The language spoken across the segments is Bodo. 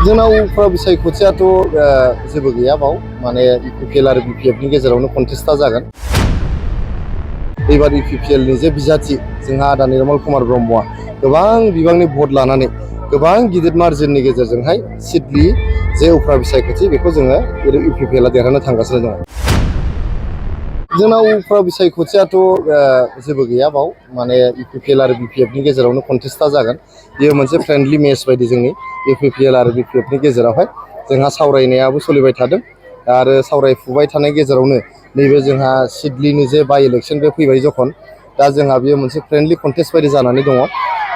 जोंनाव उफ्रा बिसायख'थियाथ' जेबो गैया बाव माने इपिपिएल आरो बिपिएफनि गेजेरावनो कन्टेस्टआ जागोन। एबार इपिपिएलनि जे बिजाथि जोंहा आदा निर्मल कुमार ब्रह्मआ गोबां बिबांनि भट लानानै गोबां गिदिर मार्जिननि गेजेरजोंहाय सिडली जे उफ्रा बिसायख'थि बेखौ जोङो इपिपिएलआ देरहानो थांगासिनो दङ। जोंनाव उफ्रा बिसायख'थियाथ' जेबो गैया बाव माने इपिपिएल आरो बिपिएफनि गेजेरावनो कन्टेस्टआ जागोन। बेयो मोनसे फ्रेन्डलि मेच बायदि जोंनि इपिपिएल आरो बिपिएफनि गेजेरावहाय जोंहा सावरायनायाबो सोलिबाय थादों आरो सावरायफुबाय थानाय गेजेरावनो नैबे जोंहा सिडलीनि जे बाइ इलेक्सन बे फैबाय जखन दा जोंहा बेयो मोनसे फ्रेन्डलि कन्टेस्ट बायदि जानानै दङ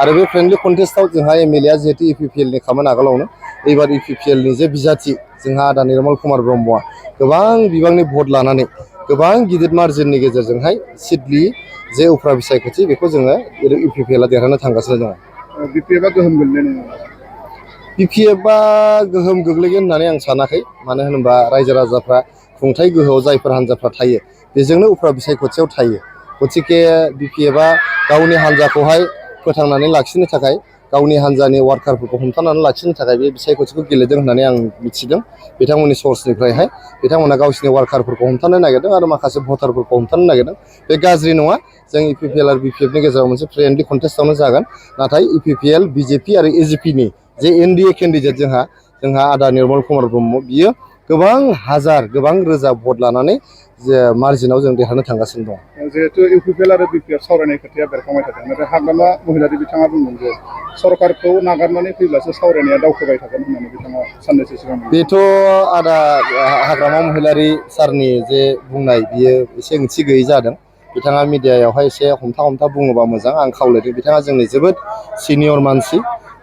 आरो बे फ्रेन्डलि कन्टेस्टआव जोंहा एमएलएआ जिहेतु इपिपिएलनि खामोन आगोलावनो एबार इपिपिएलनि जे बिजाथि जोंहा आदा निर्मल कुमार ब्रह्मआ गोबां बिबांनि भट लानानै गोबां गिदिर मार्जिननि गेजेरजोंहाय सिडली जे उफ्रा बिसायख'थि बेखौ जोङो इपिपिएलआ देरहानो थांगासिनो दङ। बिपिएफआ गोहोम गोग्लैनाय नङा? बिपिएफआ गोहोम गोग्लैगोन होननानै आं सानाखै। मानो होनोबा रायजो राजाफ्रा खुंथाय गोहोआव जायफोर हान्जाफ्रा थायो बेजोंनो उफ्रा बिसायख'थियाव थायो। गतिके बिपिएफआ गावनि हान्जाखौहाय फोथांनानै लाखिनो थाखाय गावनि हान्जानि वार्कारफोरखौ हमथानानै लाखिनो थाखाय बे बिसायख'थिखौ गेलेदों होननानै आं मिथिदों। बिथांमोननि सर्सनिफ्रायहाय बिथांमोना गावसिनि वार्कारफोरखौ हमथानो नागिरदों आरो माखासे भटारफोरखौ हमथानो नागिरदों। बे गाज्रि नङा। जों इपिपिएल आरो बिपिएफनि गेजेराव मोनसे फ्रेन्डलि कन्टेस्टआवनो जागोन। नाथाय इपिपिएल बिजेपि आरो एजिपिनि जे एनडिए केन्डिडेट जोंहा आदा निर्मल कुमार ब्रह्म बियो गोबां हाजार गोबां रोजा भट लानानै जे मार्जिनाव जों देरहानो थांगासिनो दं। जिहेतु इपिपिएल आरो बिपिएफ सावरायनाय खोथाया बेरखांबाय थादों नाथाय हाग्रामा महिलारि बिथाङा बुंदों जे सरकारखौ नागारनानै फैब्लासो सावरायनाया दावखोबाय थागोन होननानै बिथाङा साननैसो सिगां बेथ' आदा हाग्रामा महिलारि सारनि जे बुंनाय बियो एसे ओंथि गैयै जादों। बिथाङा मिडियायावहाय एसे हमथा बुङोबा मोजां आं खावलायदों। बिथाङा जोंनि जोबोद सिनियर मानसि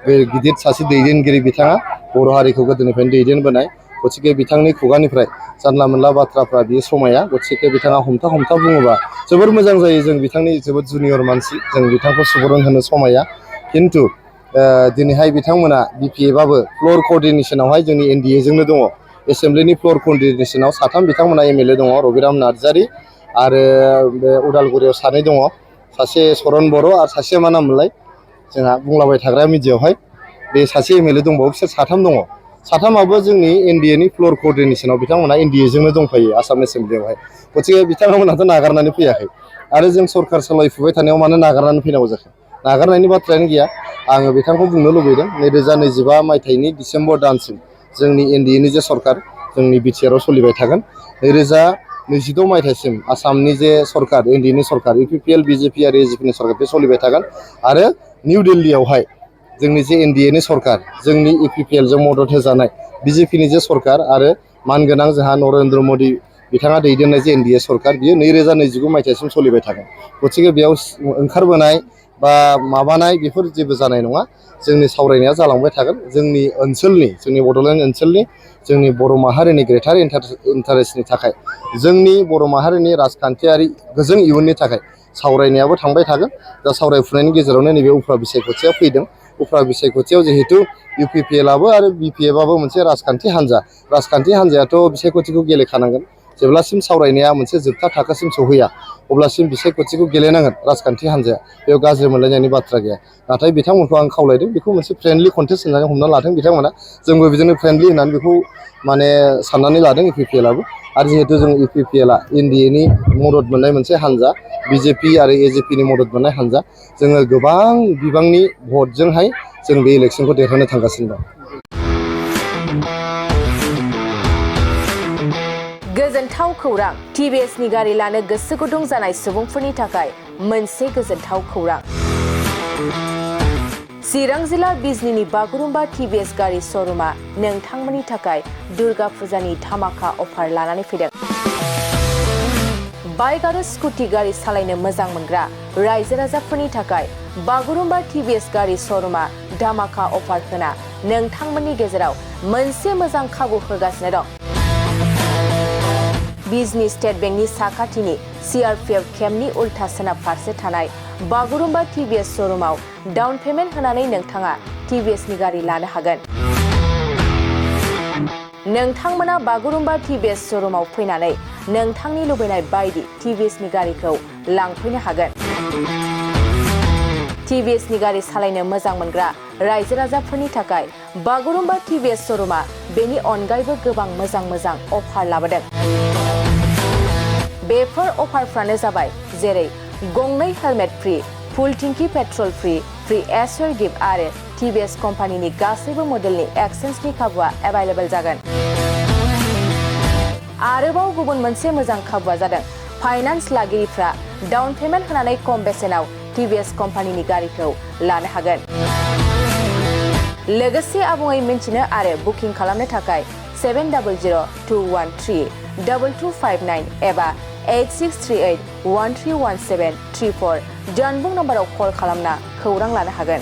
बे गिदिर सासे दैदेनगिरि बिथाङा बर' हारिखौ गोदोनिफ्रायनो दैदेनबोनाय। गतिके बिथांनि खुगानिफ्राय जानला मोनला बाथ्राफ्रा बियो समाया। गतिके बिथाङा हमथा बुङोबा जोबोर मोजां जायो। जों बिथांनि जोबोद जुनियर मानसि जों बिथांखौ सुबुरुन होनो समाया। खिन्थु दिनैहाय बिथांमोना बिपिएफआबो फ्ल'र कअर्डिनेसनावहाय जोंनि एनडिएजोंनो दङ। एसेम्ब्लिनि फ्ल'र कअर्डिनेसनाव साथाम बिथांमोना एमएलए दङ रबिराम नार्जारि आरो बे उदालगुरियाव सानै दङ। सासे सरन बर' आरो सासेया मा नाम मोनलाय जोंहा बुंलाबाय थाग्रा मिडियायावहाय बे सासे एमएलए दंबावो। बिसोर साथाम दङ। साथामाबो जोंनि एनडिएनि फ्ल'र कअर्डिनेसनाव बिथांमोना एनडिएजोंनो दंफायो आसाम एसेम्ब्लियावहाय। गतिके बिथांमोनाथ' नागारनानै फैयाखै आरो जों सरकार सालायफुबाय थानायाव मानो नागारनानै फैनांगौ जाखो? नागारनायनि बाथ्रायानो गैया। आङो बिथांखौ बुंनो लुबैदों 2025 मायथाइनि डिसेम्बर दानसिम जोंनि एनडिएनि जे सरकार जोंनि बिटिआरआव सोलिबाय थागोन। 2026 मायथाइसिम आसामनि जे सरकार एनडिएनि सरकार इपिपिएल बिजेपि आरो एजिपिनि सरकार बे सोलिबाय थागोन आरो निउ दिल्लीयावहाय जोंनि जे एनडिएनि सरकार जोंनि इपिपिएलजों मदद होजानाय बिजेपिनि जे सरकार आरो मानगोनां जोंहा नरेन्द्र मदि बिथाङा दैदेननाय जे एनडिए सरकार बियो 2029 मायथाइसिम सोलिबाय थागोन। गतिके बेयाव ओंखारबोनाय बा माबानाय बेफोर जेबो जानाय नङा। जोंनि सावरायनाया जालांबाय थागोन। जोंनि ओनसोलनि जोंनि बड'लेण्ड ओनसोलनि जोंनि बर' माहारिनि ग्रेटार इन्टारेस्टनि थाखाय जोंनि बर' माहारिनि राजखान्थियारि गोजों इयुननि थाखाय सावरायनायाबो थांबाय थागोन। दा सावरायफुनायनि गेजेरावनो नैबे उफ्रा बिसायख'थिया फैदों। उफ्रा बिसायख'थियाव जिहेतु इउपिपिएलआबो आरो बिपिएफआबो मोनसे राजखान्थि हान्जा। राजखान्थि हान्जायाथ' बिसायख'थिखौ गेलेखानांगोन। जेब्लासिम सावरायनाया मोनसे जोबथा थाखोसिम सौहैया अब्लासिम बिसायख'थिखौ गेलेनांगोन राजखान्थि हान्जाया। बेयाव गाज्रि मोनलायनायनि बाथ्रा गैया। नाथाय बिथांमोनखौ आं खावलायदों बेखौ मोनसे फ्रेन्डलि कन्टेस्ट होननानै हमना लादों बिथांमोना। जोंबो बिदिनो फ्रेन्डलि होननानै बेखौ माने साननानै लादों इपिपिएलआबो। आरो जिहेतु जों इपिपिएलआ एनडिएनि मदद मोननाय मोनसे हान्जा बिजेपि आरो एजिपिनि मदद मोननाय हान्जा जोङो गोबां बिबांनि भटजोंहाय जों बे इलेक्सनखौ देरहानो थांगासिनो दं। गोजोनथाव खौरां। टिभिएसनि गारि लानो गोसो गुदुं जानाय सुबुंफोरनि थाखाय मोनसे गोजोनथाव खौरां। चिरां जिल्ला बिजनीनि बागुरुम्बा टिभिएस गारि श'रुमा नोंथांमोननि थाखाय दुर्गा फुजानि धामाका अफार लानानै फैदों। बाइक आरो स्कुटि गारि सालायनो मोजां मोनग्रा रायजो राजाफोरनि थाखाय बागुरुम्बा टिभिएस गारि श'रुमा धामाका अफार होना नोंथांमोननि गेजेराव मोनसे मोजां खाबु होगासिनो दं। बिजनी स्टेट बेंकनि साखाथिनि सिआरपिएफ केम्पनि उल्था सोनाब फारसे थानाय बागुरुम्बा टिभिएस श'रुमाव डाउन पेमेन्ट होनानै नोंथाङा टिभिएसनि गारि लानो हागोन। नोंथांमोना बागुरुम्बा टिभिएस श'रुमाव फैनानै नोंथांनि लुबैनाय बायदि टिभिएसनि गारिखौ लांफैनो हागोन। TVSनि गारि सालायनो मोजां मोनग्रा रायजो राजाफोरनि थाखाय बागुरुम्बा TVS श'रुमा बेनि अनगायैबो गोबां मोजां अफार लाबोदों। बेफोर अफारफ्रानो जाबाय जेरै गंनै हेलमेट फ्रि, फुल टिंकि पेट्रल फ्रि एसर गिफ्ट आरो TVS कम्पानिनि गासैबो मडेलनि एक्सचेन्जनि खाबुआ एभेलेबल जागोन। आरोबाव गुबुन मोनसे मोजां खाबुआ जादों फाइनान्स लागिरिफ्रा डाउन पेमेन्ट होनानै खम बेसेनाव TVS कम्पानिनि गारिखौ लानो हागोन। लोगोसे आबुङै मिन्थिनो आरो बुकिं खालामनो थाखाय 7002132259 एबा 8638131734 जानबुं नम्बराव कल खालामना खौरां लानो हागोन।